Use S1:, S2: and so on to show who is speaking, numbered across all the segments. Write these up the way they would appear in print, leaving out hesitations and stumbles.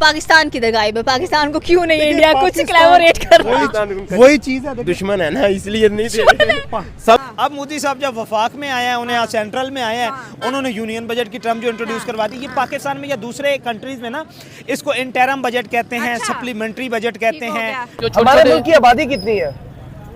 S1: पाकिस्तान किधर गायब है? पाकिस्तान को क्यों नहीं इंडिया कुछ कोलैबोरेट कर रहा?
S2: वही चीज है,
S3: दुश्मन है ना, इसलिए नहीं दे रहे सब।
S4: अब मोदी साहब जब वफाक में आए हैं, उन्हें यहाँ सेंट्रल में आए हैं, उन्होंने यूनियन बजट की टर्म जो इंट्रोड्यूस करवा दी। ये पाकिस्तान में या दूसरे कंट्रीज में ना इसको इंटरम बजट कहते हैं, सप्लीमेंट्री बजट कहते हैं।
S2: हमारे मुल्क की आबादी कितनी है?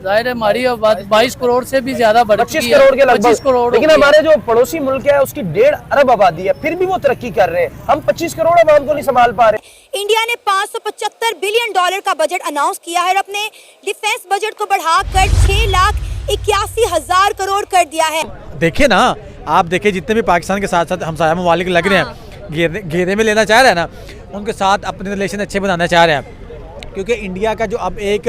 S5: जाहिर है हमारी 22 करोड़ से भी ज्यादा बढ़ चुकी
S2: 25 करोड़ के लगभग।
S5: 25 करोड़।
S2: लेकिन हमारे जो पड़ोसी मुल्क है उसकी 1.5 अरब आबादी है, फिर भी वो तरक्की कर रहे हैं। हम 25 करोड़ आवाम को नहीं संभाल पा रहे।
S6: इंडिया ने $575 बिलियन का बजट अनाउंस किया है और अपने डिफेंस बजट को बढ़ाकर 6,81,000 करोड़ कर दिया है।
S7: देखिए ना, आप देखिए जितने भी पाकिस्तान के साथ साथ हमसाया ममालिक लग रहे हैं, घेरे में लेना चाह रहे हैं ना, उनके साथ अपने रिलेशन अच्छे बनाना चाह रहे हैं। क्योंकि इंडिया का जो अब एक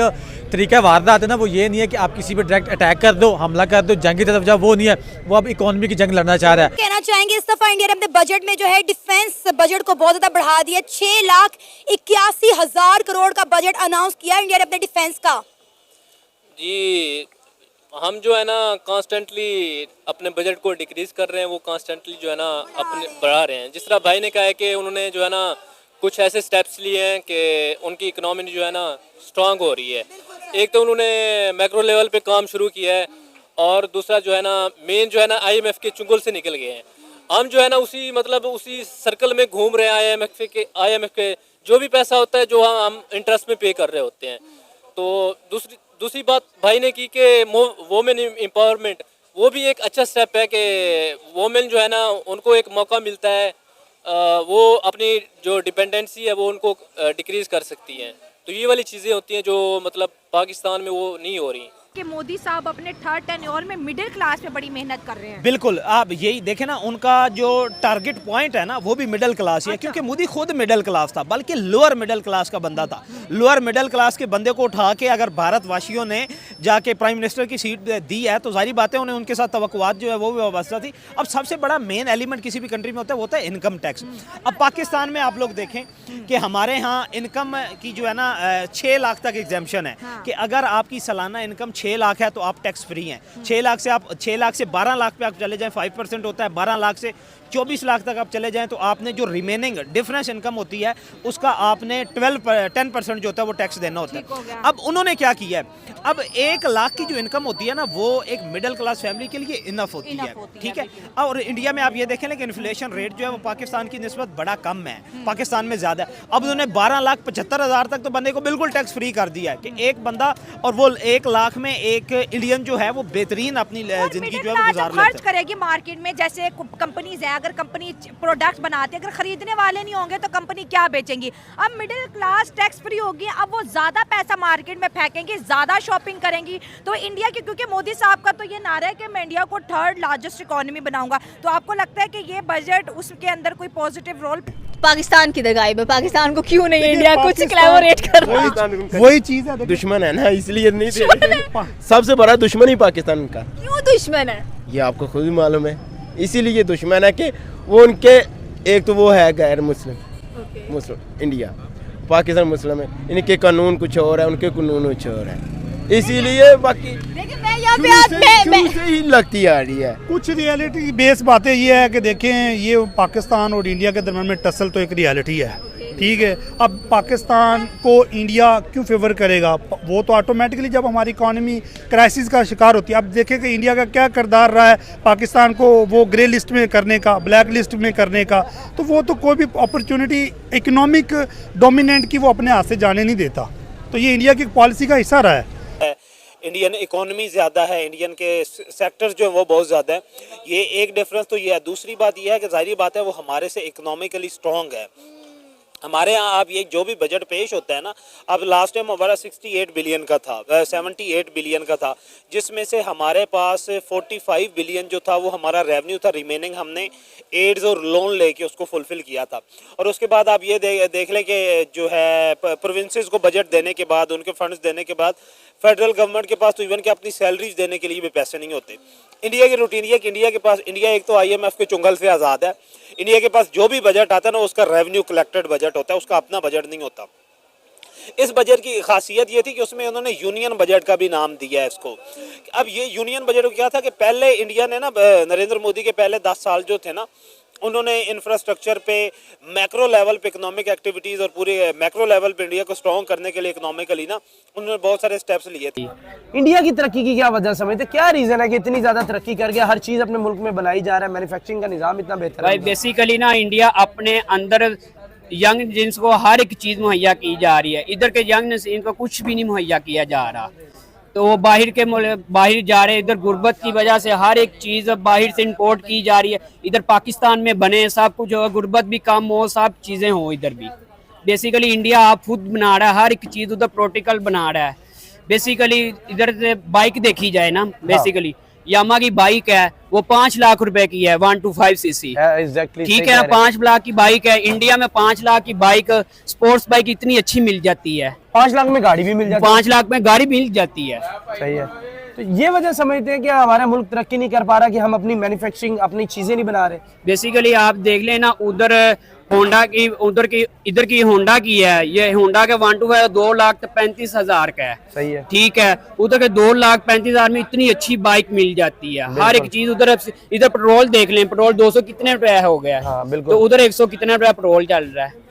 S7: तरीका वारदात है ना, वो ये नहीं है कि आप किसी पे डायरेक्ट अटैक कर दो, हमला कर दो, जंग की तरफ जाओ, वो नहीं है। वो अब इकोनॉमी की जंग लड़ना चाह रहा है।
S6: कहना चाहेंगे इस दफा इंडिया ने अपने बजट में जो है डिफेंस बजट को बहुत ज्यादा बढ़ा दिया। 6,81,000 करोड़ का बजट अनाउंस किया इंडिया ने अपने डिफेंस का।
S8: जी, हम जो है ना कॉन्स्टेंटली अपने बजट को डिक्रीज कर रहे हैं, वो कॉन्स्टेंटली जो है ना अपने बढ़ा रहे हैं। जिस तरह भाई ने कहा है कि उन्होंने जो है ना कुछ ऐसे स्टेप्स लिए हैं कि उनकी इकोनॉमी जो है ना स्ट्रांग हो रही है। एक तो उन्होंने मैक्रो लेवल पे काम शुरू किया है, और दूसरा जो है ना मेन जो है ना IMF के चुंगल से निकल गए हैं। हम जो है ना उसी सर्कल में घूम रहे हैं। IMF के जो भी पैसा होता है जो हम इंटरेस्ट में पे कर रहे होते हैं। तो दूसरी बात भाई ने की कि वोमेन एम्पावरमेंट, वो भी एक अच्छा स्टेप है कि वोमेन जो है ना उनको एक मौका मिलता है, वो अपनी जो डिपेंडेंसी है वो उनको डिक्रीज कर सकती हैं। तो ये वाली चीज़ें होती हैं जो मतलब पाकिस्तान में वो नहीं हो रही।
S9: कि मोदी साहब अपने थर्ड टेन्योर में मिडिल क्लास पे बड़ी मेहनत कर रहे हैं।
S4: बिल्कुल, आप यही देखें ना, उनका जो टारगेट पॉइंट है ना वो भी मिडिल क्लास ही है। क्योंकि मोदी खुद मिडिल क्लास था, बल्कि लोअर मिडिल क्लास का बंदा था। लोअर मिडिल क्लास के बंदे को उठा के अगर भारतवासियों ने जाके प्राइम मिनिस्टर की सीट दी है तो सारी बातें उन्हें उनके साथ तवक्कुआत जो है वो भी वाबस्ता थी। अब सबसे बड़ा मेन एलिमेंट किसी भी कंट्री में होता है वो होता है इनकम टैक्स। अब पाकिस्तान में आप लोग देखें कि हमारे यहाँ इनकम की जो है ना 6 लाख तक एग्जेम्पशन है कि अगर आपकी सालाना इनकम 6 लाख है तो आप टैक्स फ्री हैं। 6 लाख से 12 लाख पे आप चले जाएं 5% होता है। 12 लाख से 24 लाख तक आप चले जाएं तो आपने जो रिमेनिंग डिफरेंस इनकम होती है उसका आपने 10% जो होता है वो टैक्स देना होता है। अब उन्होंने क्या किया है, अब 1 लाख की जो इनकम होती है ना वो एक मिडिल क्लास फैमिली के लिए इनफ होती है, ठीक है। और इंडिया में आप ये देखें कि इन्फ्लेशन रेट जो है वो पाकिस्तान की निस्बत बड़ा कम है, पाकिस्तान में ज़्यादा है। अब उन्होंने 12,75,000 तक तो बंदे को बिल्कुल टैक्स फ्री कर दिया है कि एक बंदा, और वो 1 लाख में एक इंडियन जो है वो बेहतरीन अपनी जिंदगी जो है वो गुजार लेता है।
S9: खर्च करेगी मार्केट में, जैसे कंपनीज है, अगर कंपनी प्रोडक्ट बनाती है, अगर खरीदने वाले नहीं होंगे तो कंपनी क्या बेचेंगी। अब मिडिल क्लास टैक्स फ्री होगी, अब वो ज्यादा पैसा मार्केट में फेंकेंगे, ज्यादा शॉपिंग करेंगी। तो इंडिया की, क्योंकि मोदी साहब का तो ये नारा है कि मैं इंडिया को थर्ड लार्जेस्ट इकोनॉमी बनाऊंगा, तो आपको लगता है कि ये बजट उसके अंदर कोई पॉजिटिव रोल?
S1: पाकिस्तान किधर गायब है? पाकिस्तान को क्यों नहीं इंडिया कुछ कोलैबोरेट कर रहा?
S2: वही चीज है,
S3: दुश्मन है ना, इसलिए नहीं दे रहे। सबसे बड़ा दुश्मन ही पाकिस्तान का।
S1: क्यों दुश्मन है?
S3: ये आपको खुद ही मालूम है। इसीलिए दुश्मन है कि वो उनके, एक तो वो है गैर मुस्लिम इंडिया, पाकिस्तान मुस्लिम है, इनके कानून कुछ और है, उनके कानून कुछ और है, इसीलिए बाकी से ही लगती आ रही है।
S10: कुछ रियलिटी बेस बातें ये है कि देखें, ये पाकिस्तान और इंडिया के दरम्यान में टसल तो एक रियलिटी है, ठीक है। अब पाकिस्तान को इंडिया क्यों फेवर करेगा? वो तो ऑटोमेटिकली जब हमारी इकॉनमी क्राइसिस का शिकार होती है। अब देखें कि इंडिया का क्या किरदार रहा है पाकिस्तान को वो ग्रे लिस्ट में करने का, ब्लैक लिस्ट में करने का, तो वो तो कोई भी अपॉर्चुनिटी इकोनॉमिक डोमिनेंट की वो अपने हाथ से जाने नहीं देता। तो ये इंडिया की पॉलिसी का हिस्सा रहा है।
S4: इंडियन इकोनॉमी ज़्यादा है, इंडियन के सेक्टर्स जो हैं वो बहुत ज़्यादा है, ये एक डिफरेंस तो ये है। दूसरी बात ये है कि जाहिर बात है वो हमारे से इकोनॉमिकली स्ट्रॉन्ग है। हमारे यहाँ आप ये जो भी बजट पेश होता है ना, अब लास्ट टाइम हमारा 68 बिलियन का था, 78 बिलियन का था, जिसमें से हमारे पास 45 बिलियन जो था वो हमारा रेवेन्यू था। रिमेनिंग हमने एड्स और लोन लेके उसको फुलफ़िल किया था। और उसके बाद आप ये देख लें कि जो है प्रोविंसेस को बजट देने के बाद, उनके फंड्स देने के बाद, फेडरल गवर्नमेंट के पास तो इवन कि अपनी सैलरीज देने के लिए भी पैसे नहीं होते। इंडिया की रूटीन ये कि इंडिया के पास, इंडिया एक तो IMF के चुंगल से आज़ाद है, इंडिया के पास जो भी बजट आता है ना उसका रेवेन्यू कलेक्टेड बजट होता है, उसका अपना बजट नहीं होता। इस बजट की खासियत ये थी कि उसमें उन्होंने यूनियन बजट का भी नाम दिया है इसको। अब ये यूनियन बजट क्या था कि पहले इंडिया ने ना, नरेंद्र मोदी के पहले 10 साल जो थे ना, उन्होंने इंफ्रास्ट्रक्चर पे, मैक्रो लेवल पे इकोनॉमिक एक्टिविटीज़ और पूरे मैक्रो लेवल पे इंडिया को स्ट्रॉन्ग करने के लिए इकोनॉमिकली ना उन्होंने बहुत सारे स्टेप्स लिए थे।
S2: इंडिया की तरक्की की क्या वजह समझते, क्या रीजन है कि इतनी ज्यादा तरक्की कर गया, हर चीज अपने मुल्क में बनाई जा रहा है, मैन्युफैक्चरिंग का निजाम इतना बेहतर
S11: भाई
S2: है?
S11: बेसिकली ना इंडिया अपने अंदर यंग जिन्स को हर एक चीज़ मुहैया की जा रही है, इधर के यंग इनको कुछ भी नहीं मुहैया किया जा रहा, तो वो बाहर जा रहे हैं। इधर गुर्बत की वजह से हर एक चीज़ बाहर से इंपोर्ट की जा रही है, इधर पाकिस्तान में बने सब कुछ हो, गुर्बत भी कम हो, सब चीज़ें हो इधर भी। बेसिकली इंडिया आप खुद बना रहा है हर एक चीज़, उधर प्रोटोकॉल बना रहा है। बेसिकली इधर से बाइक देखी जाए ना, बेसिकली यामा की बाइक है वो 5 लाख रुपए की है, 125 सीसी, ठीक है ना, 5 लाख की बाइक है। इंडिया में 5 लाख की बाइक, स्पोर्ट्स बाइक इतनी अच्छी मिल जाती है,
S2: 5 लाख में गाड़ी भी मिल जाती है,
S11: 5 लाख में गाड़ी मिल जाती है।
S2: सही है। तो ये वजह समझते हैं कि हमारा मुल्क तरक्की नहीं कर पा रहा, कि हम अपनी मैन्युफैक्चरिंग, अपनी चीजें नहीं बना रहे।
S11: बेसिकली आप देख लेना उधर होंडा की, उधर की, इधर की होंडा की है, ये होंडा के 125 2,35,000 का है,
S2: सही है,
S11: ठीक है। उधर के 2,35,000 में इतनी अच्छी बाइक मिल जाती है, हर एक चीज उधर। इधर पेट्रोल देख लें, पेट्रोल 200 कितने रुपया हो गया है,
S2: हाँ, बिल्कुल।
S11: तो उधर 100 कितना रुपया पेट्रोल चल रहा है।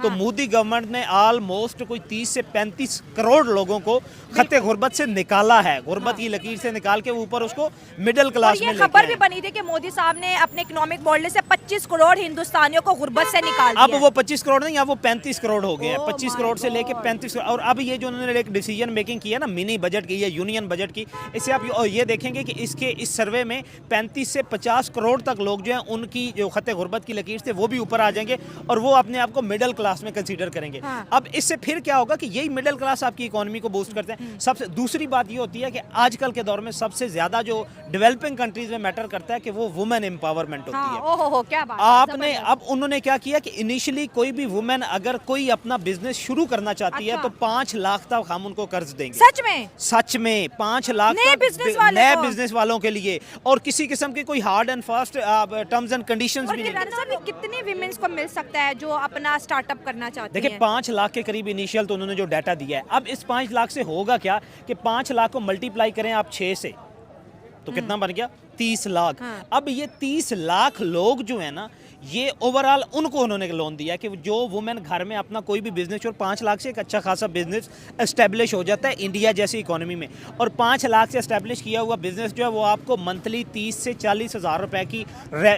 S4: तो मोदी गवर्नमेंट ने ऑलमोस्ट कोई 30 से 35 करोड़ लोगों को खत्ते गुर्बत से निकाला है, गुर्बत की लकीर से निकाल के ऊपर उसको मिडिल क्लास में लेके
S9: खबर भी बनी थी कि मोदी साहब ने अपने इकोनॉमिक मॉडल से 25 करोड़ हिंदुस्तानियों को गुर्बत से निकाल दिया।
S4: अब वो 25 करोड़ नहीं, अब वो 35 करोड़ हो गए हैं, 25 करोड़ से लेके 35 करोड़। और अब ये जो उन्होंने एक डिसीजन मेकिंग की है ना, मिनी बजट की या यूनियन बजट की, इससे आप ये देखेंगे कि इसके इस सर्वे में 35 से 50 करोड़ तक लोग जो है उनकी जो खत्ते गुर्बत की लकीर से वो भी ऊपर आ जाएंगे और वो अपने आप को मिडिल क्लास में कंसीडर करेंगे।
S9: हाँ।
S4: अब इससे फिर क्या होगा कि यही मिडिल क्लास आपकी इकोनॉमी को बूस्ट करते हैं। सबसे दूसरी बात ये होती है कि आजकल के दौर में सबसे ज्यादा जो डेवलपिंग कंट्रीज में मैटर करता है कि वो वुमेन एम्पावरमेंट होती है।
S9: ओहो क्या बात है,
S4: आपने अब उन्होंने क्या किया कि इनिशियली कोई भी वुमेन अगर कोई अपना बिजनेस शुरू करना चाहती है तो 5 लाख तक हम उनको कर्ज देंगे। सच में 5 लाख
S9: नए
S4: बिजनेस वालों के लिए, और किसी किस्म की कोई hard and fast terms and conditions भी नहीं।
S9: कितनी विमेंस को मिल सकता है जो अपना स्टार्टअप करना चाहती हैं?
S4: देखिए 5 लाख के करीब इनिशियल तो उन्होंने जो डाटा दिया है। अब इस 5 लाख से होगा क्या कि 5 लाख को मल्टीप्लाई करें आप 6 से, तो कितना बन गया? 30 लाख।
S9: हाँ।
S4: अब ये 30 लाख लोग जो है ना, ये ओवरऑल उनको उन्होंने लोन दिया कि जो वुमेन घर में अपना कोई भी बिजनेस, और 5 लाख से एक अच्छा खासा बिजनेस एस्टेब्लिश हो जाता है इंडिया जैसी इकोनॉमी में। और 5 लाख से एस्टेब्लिश किया हुआ बिजनेस जो है वो आपको मंथली 30 से 40 हज़ार रुपए की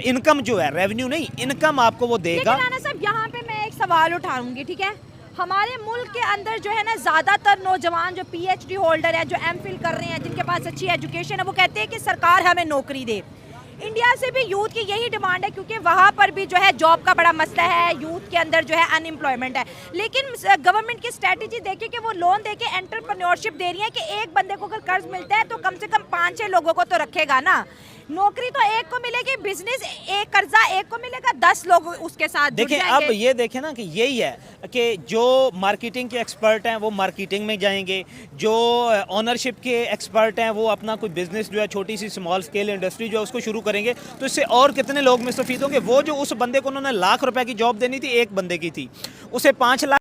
S4: इनकम जो है, रेवेन्यू नहीं, इनकम आपको वो देगा।
S9: राणा साहब यहाँ पे मैं एक सवाल उठाऊंगी, ठीक है? हमारे मुल्क के अंदर जो है ना ज़्यादातर नौजवान जो PhD होल्डर है, जो MPhil कर रहे हैं, जिनके पास अच्छी एजुकेशन है, वो कहते हैं कि सरकार हमें नौकरी दे। इंडिया से भी यूथ की यही डिमांड है, क्योंकि वहाँ पर भी जो है जॉब का बड़ा मसला है, यूथ के अंदर जो है अनएम्प्लॉयमेंट है। लेकिन गवर्नमेंट की स्ट्रेटजी देखिए कि वो लोन देके एंटरप्रेन्योरशिप दे रही है कि एक बंदे को अगर कर्ज मिलता है तो कम से कम 5-6 लोगों को तो रखेगा ना। नौकरी तो एक को मिलेगी, बिजनेस एक, कर्जा एक को मिलेगा, 10 लोग उसके साथ जुड़
S4: देखिए
S9: जाएंगे।
S4: अब ये देखें ना कि यही है कि जो मार्केटिंग के एक्सपर्ट हैं वो मार्केटिंग में जाएंगे, जो ओनरशिप के एक्सपर्ट हैं वो अपना कोई बिजनेस जो है, छोटी सी स्मॉल स्केल इंडस्ट्री जो है उसको शुरू करेंगे। तो इससे और कितने लोग मुस्तफीद होंगे? वो जो उस बंदे को उन्होंने लाख रुपए की जॉब देनी थी, एक बंदे की थी, उसे 5 लाख